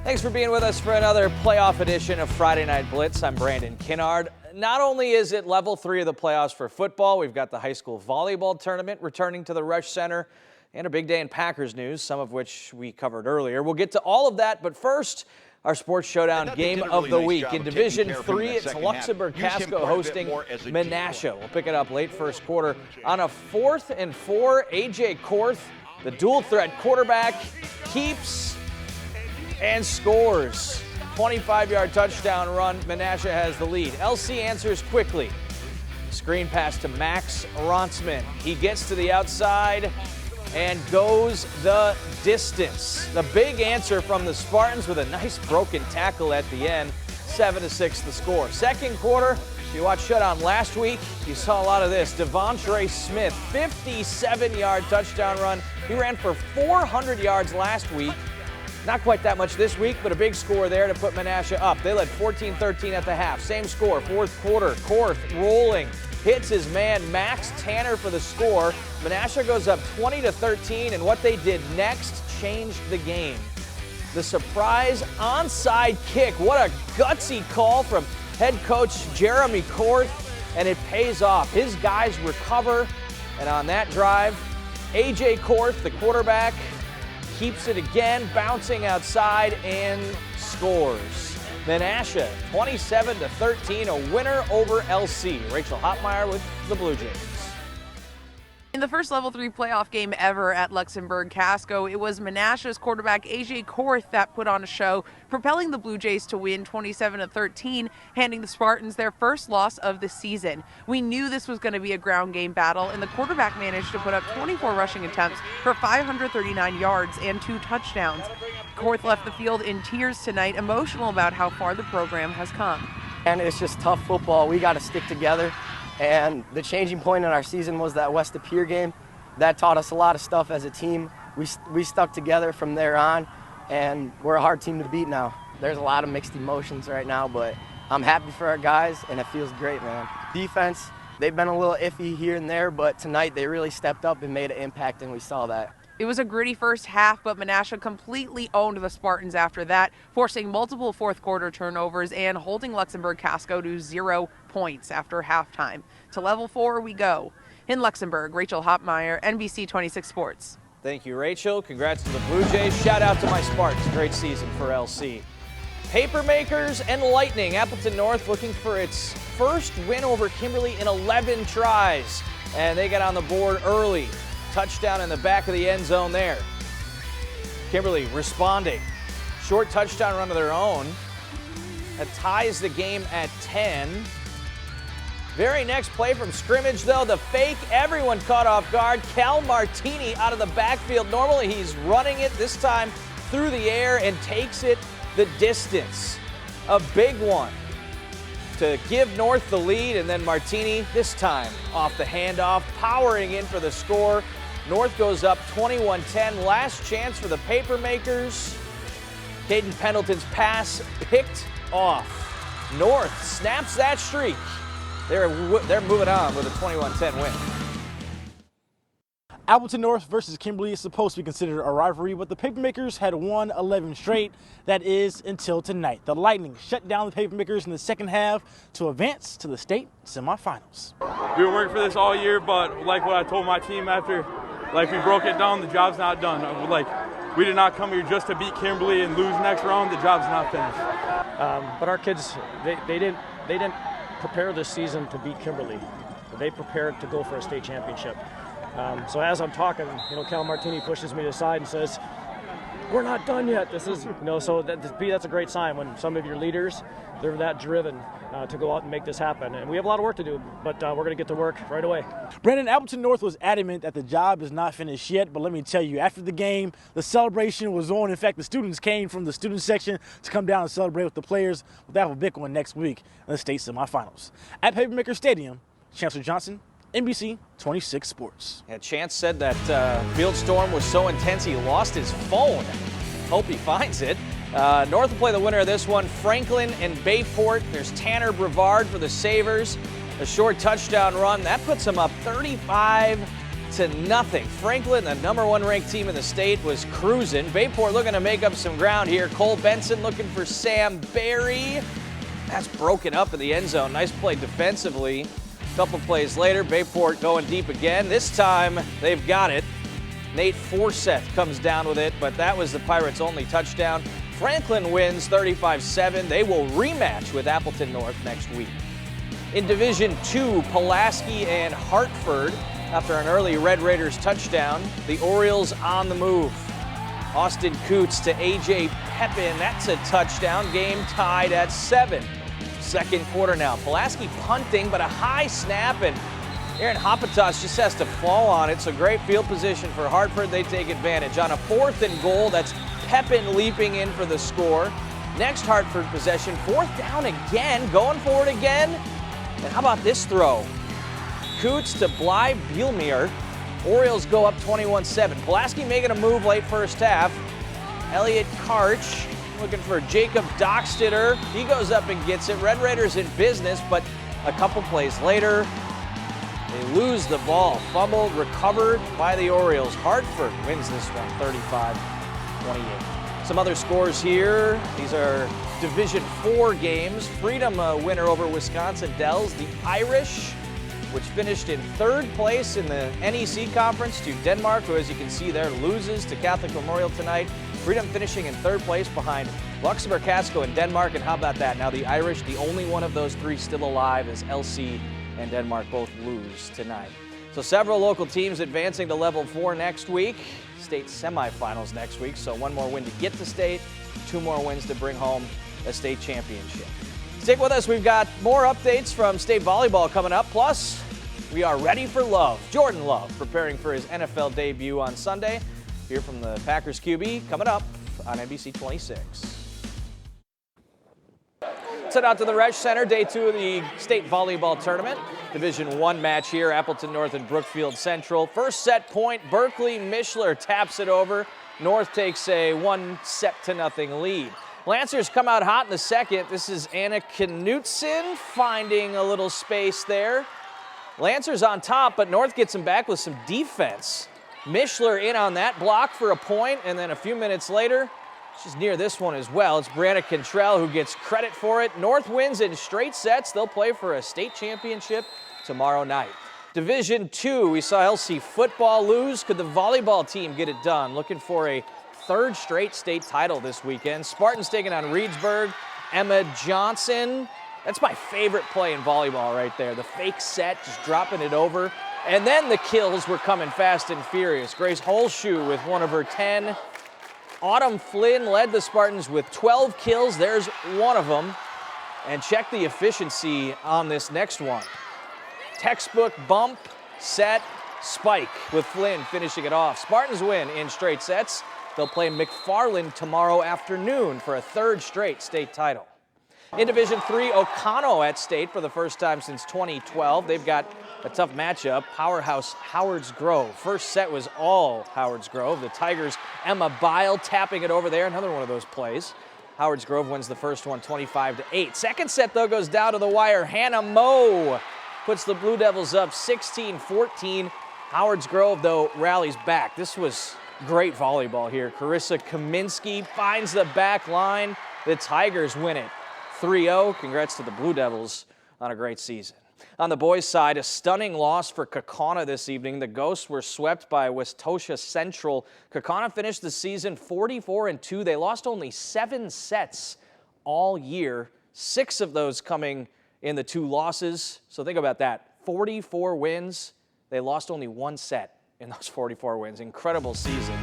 Thanks for being with us for another playoff edition of Friday Night Blitz. I'm Brandon Kinnard. Not only is it level 3 of the playoffs for football, we've got the high school volleyball tournament returning to the Rush Center and a big day in Packers news, some of which we covered earlier. We'll get to all of that, but first, our sports showdown game of the week. In Division 3, it's LUXEMBURG-CASCO hosting Menasha. We'll pick it up late first quarter on a 4th and 4. A.J. Korth, the dual threat quarterback, keeps and scores. 25-yard touchdown run. Menasha has the lead. LC answers quickly. Screen pass to Max Ronsman. He gets to the outside and goes the distance. The big answer from the Spartans with a nice broken tackle at the end. 7-6 the score. Second quarter, if you watched Shutdown last week, you saw a lot of this. Devontre Smith, 57-yard touchdown run. He ran for 400 yards last week. Not quite that much this week, but a big score there to put Menasha up. They led 14-13 at the half. Same score, fourth quarter. Korth rolling, hits his man Max Tanner for the score. Menasha goes up 20-13, and what they did next changed the game. The surprise onside kick. What a gutsy call from head coach Jeremy Korth, and it pays off. His guys recover, and on that drive, A.J. Korth, the quarterback, keeps it again, bouncing outside and scores. Menasha 27-13, a winner over LC. Rachel HOPMAYER with the Blue Jays. In the first level 3 playoff game ever at LUXEMBURG-CASCO, it was Menasha's quarterback A.J. Korth that put on a show, propelling the Blue Jays to win 27-13, handing the Spartans their first loss of the season. We knew this was going to be a ground game battle, and the quarterback managed to put up 24 rushing attempts for 539 yards and 2 touchdowns. Korth left the field in tears tonight, emotional about how far the program has come. And it's just tough football. We got to stick together. And the changing point in our season was that West Appear game. That taught us a lot of stuff as a team. We stuck together from there on, and we're a hard team to beat now. There's a lot of mixed emotions right now, but I'm happy for our guys, and it feels great, man. Defense, they've been a little iffy here and there, but tonight they really stepped up and made an impact, and we saw that. It was a gritty first half, but Menasha completely owned the Spartans after that, forcing multiple fourth quarter turnovers and holding LUXEMBURG-CASCO to 0 points after halftime. To level 4 we go. In Luxembourg, Rachel HOPMAYER, NBC 26 Sports. Thank you, Rachel. Congrats to the Blue Jays. Shout out to my Spartans. Great season for LC. Papermakers and Lightning. Appleton North looking for its first win over Kimberly in 11 tries. And they got on the board early. Touchdown in the back of the end zone there. Kimberly responding. Short touchdown run of their own. That ties the game at 10. Very next play from scrimmage, though, the fake. Everyone caught off guard. Cal Martini out of the backfield. Normally he's running it, this time through the air, and takes it the distance. A big one to give North the lead, and then Martini, this time off the handoff, powering in for the score. North goes up 21-10. Last chance for the Papermakers. Caden Pendleton's pass picked off. North snaps that streak. They're moving on with a 21-10 win. Appleton North versus Kimberly is supposed to be considered a rivalry, but the Papermakers had won 11 straight. That is until tonight. The Lightning shut down the Papermakers in the second half to advance to the state semifinals. We've been working for this all year, but like what I told my team after, we broke it down, the job's not done. We did not come here just to beat Kimberly and lose next round. The job's not finished. But our kids, they didn't prepare this season to beat Kimberly. They prepared to go for a state championship. So as I'm talking, Cal Martini pushes me aside and says, "We're not done yet. This is, so that's a great sign when some of your leaders, they're that driven to go out and make this happen. And we have a lot of work to do, but we're going to get to work right away." Brandon, Appleton North was adamant that the job is not finished yet, but let me tell you, after the game, the celebration was on. In fact, the students came from the student section to come down and celebrate with the players. They have a big one next week in the state semifinals. At Papermaker Stadium, Chancellor Johnson, NBC 26 Sports. Yeah, Chance said that field storm was so intense he lost his phone. Hope he finds it. North will play the winner of this one, Franklin and Bayport. There's Tanner Brevard for the Savers. A short touchdown run. That puts them up 35 8-0. Franklin, the #1 ranked team in the state, was cruising. Bayport looking to make up some ground here. Cole Benson looking for Sam Barry. That's broken up in the end zone. Nice play defensively. A couple plays later, Bayport going deep again. This time, they've got it. Nate Forseth comes down with it, but that was the Pirates' only touchdown. Franklin wins 35-7. They will rematch with Appleton North next week. In Division II, Pulaski and Hartford, after an early Red Raiders touchdown, the Orioles on the move. Austin Coots to A.J. Pepin. That's a touchdown. Game tied at 7. Second quarter now. Pulaski punting, but a high snap, and Aaron Hopatos just has to fall on it. So great field position for Hartford. They take advantage. On a 4th and goal, that's Pepin leaping in for the score. Next Hartford possession, 4th down again, going for it again. And how about this throw? Coots to Bly Bielmeier. Orioles go up 21-7. Pulaski making a move late first half. Elliot Karch looking for Jacob Dockstetter. He goes up and gets it. Red Raiders in business, but a couple plays later, they lose the ball. Fumbled, recovered by the Orioles. Hartford wins this one, 35-28. Some other scores here. These are Division IV games. Freedom a winner over Wisconsin Dells. The Irish, which finished in 3rd place in the NEC Conference, to Denmark, who, as you can see there, loses to Catholic Memorial tonight. Freedom finishing in 3rd place behind LUXEMBURG-CASCO in Denmark. And how about that? Now the Irish, the only one of those 3 still alive, as LC and Denmark both lose tonight. So several local teams advancing to level 4 next week. State semifinals next week. So 1 more win to get to state, 2 more wins to bring home a state championship. Stick with us. We've got more updates from state volleyball coming up. Plus, we are ready for Love. Jordan Love preparing for his NFL debut on Sunday. Hear from the Packers QB coming up on NBC 26. Let's head out to the Resch Center, day 2 of the state volleyball tournament. Division I match here, Appleton North and Brookfield Central. First set point, Berkeley Mishler taps it over. North takes a 1-0 lead. Lancers come out hot in the second. This is Anna Knutson finding a little space there. Lancers on top, but North gets them back with some defense. Mishler in on that block for a point, and then a few minutes later, she's near this one as well. It's Brianna Cantrell who gets credit for it. North wins in straight sets. They'll play for a state championship tomorrow night. Division II, we saw LC football lose. Could the volleyball team get it done? Looking for a 3rd straight state title this weekend. Spartans taking on REEDSBURG. Emma Johnson. That's my favorite play in volleyball right there. The fake set, just dropping it over. And then the kills were coming fast and furious. Grace Holshoe with one of her 10. Autumn Flynn led the Spartans with 12 kills. There's one of them. And check the efficiency on this next one. Textbook bump, set, spike, with Flynn finishing it off. Spartans win in straight sets. They'll play McFarland tomorrow afternoon for a 3rd straight state title. In Division III, OCONTO at state for the first time since 2012. They've got a tough matchup, powerhouse Howards Grove. First set was all Howards Grove. The Tigers' Emma Bile tapping it over there, another one of those plays. Howards Grove wins the first one 25-8. Second set, though, goes down to the wire. Hannah Moe puts the Blue Devils up 16-14. Howards Grove, though, rallies back. This was great volleyball here. Carissa Kaminsky finds the back line. The Tigers win it 3-0. Congrats to the Blue Devils on a great season. On the boys' side, a stunning loss for Kaukauna this evening. The Ghosts were swept by Westosha Central. Kaukauna finished the season 44-2. They lost only 7 sets all year, 6 of those coming in the 2 losses. So think about that, 44 wins. They lost only 1 set in those 44 wins. Incredible season.